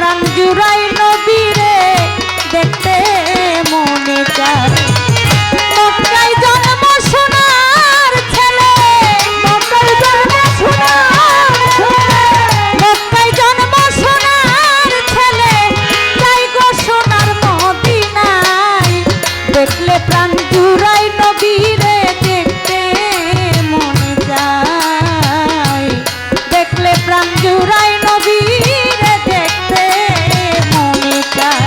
প্রাণ জুড়াই নবীরে দেখতে মনে চায়। মক্কায় জন্ম সোনার ছেলে, মক্কায় জন্ম সোনার ছেলে, যাই গো সোনার মদিনায়, দেখলে প্রাণ জুড়াই নবীরে দেখতে মনে যায়। দেখলে প্রাণ জুড়াই নবীরে দেখতে মনে চায়।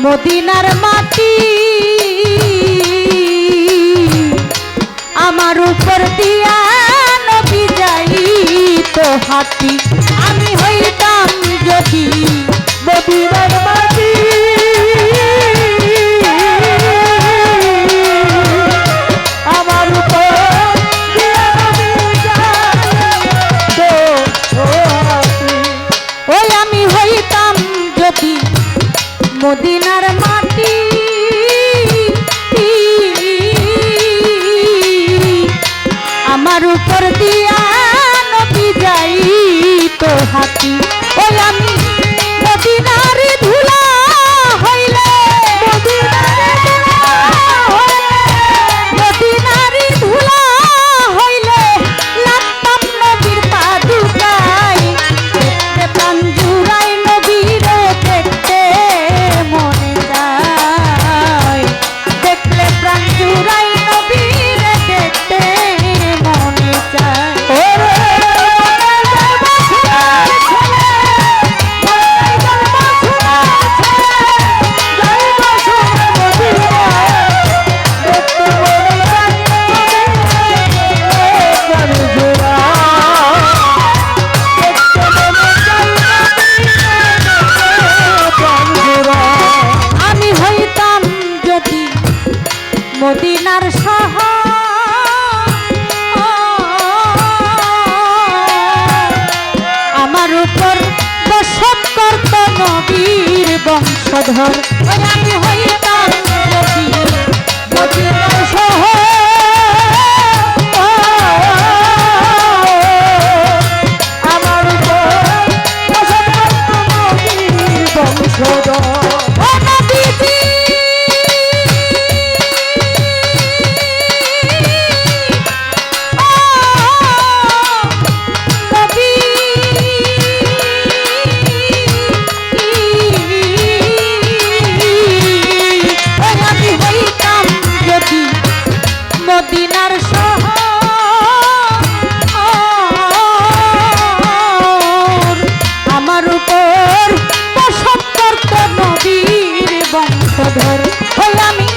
মদিনার মাটি আমার উপর দিয়া নবী যাইতো হাঁটি, আমি হইতাম যদি মদিনার মাটি আমার উপর দিয়া নবী যাইতো হাঁটি। ওই আমি হইতাম যদি মদিনার মাটি আমার উপর দিয়া নবী যাইতো হাঁটি। ওই আমি মদিনার ধুলা হইলে, মদিনার ধুলা হইলে লাগতাম নবীর পাদুকায়, দেখতে প্রাণ জুড়াই নবীরে দেখতে মনে যায়। দেখলে প্রাণ জুড়াই নবীরে দেখতে মনে চায়। আমি হইতাম যদি মদিনার আমার উপর বসত করত নবীর বংশধর। আমি হইতাম যদি মদিনার আমার উপর বসত করত নবীর বংশধর। মদিনার শহর আমার উপর বসত করত নবীর বংশধর। ওই আমি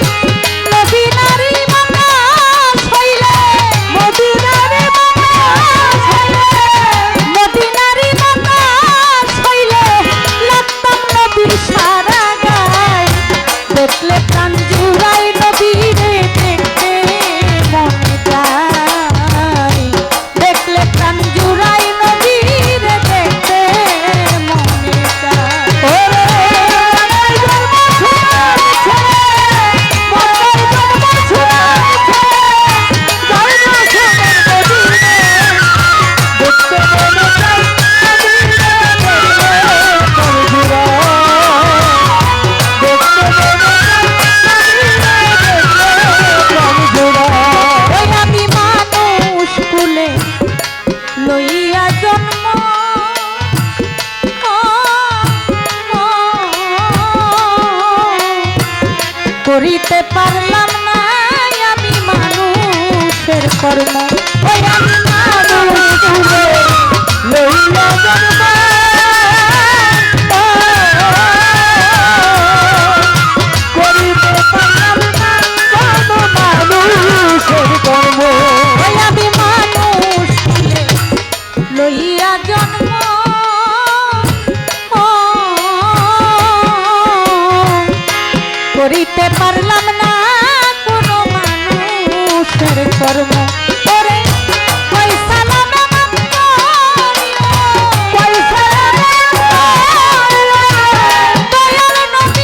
মদিনারি মানুষ হইলে, মদিনারি মানুষ হইলে লাগতাম নবীর সারা গায়, দেখলে প্রাণ জুড়াই নবীরে দেখতে মনে যায়। দেখলে প্রাণ জুড়াই নবীরে দেখতে মনে চায়। লইয়া জন্ম করিতে পারলাম না আমি মানুষের কর্ম। ওই আমি মানুষ লইয়া জন্ম করিতে পারলাম না মানুষের কর্ম। ওই আমি মানুষ লইয়া জন্ম করিতে পারলাম না ধর্ম ওরে কই সালামে মান করিও কই সালামে দয়াল নবী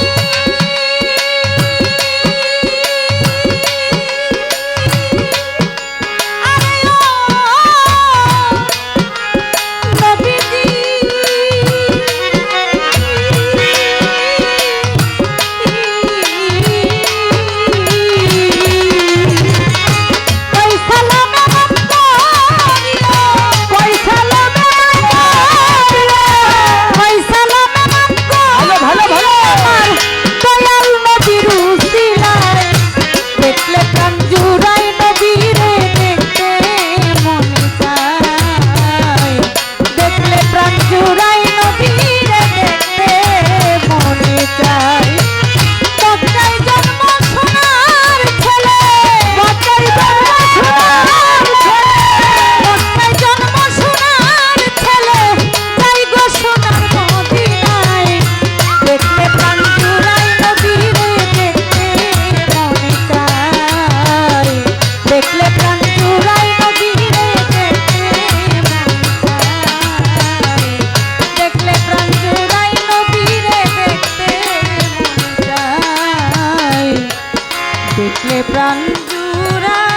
দেখলে প্রাণ জুড়ায়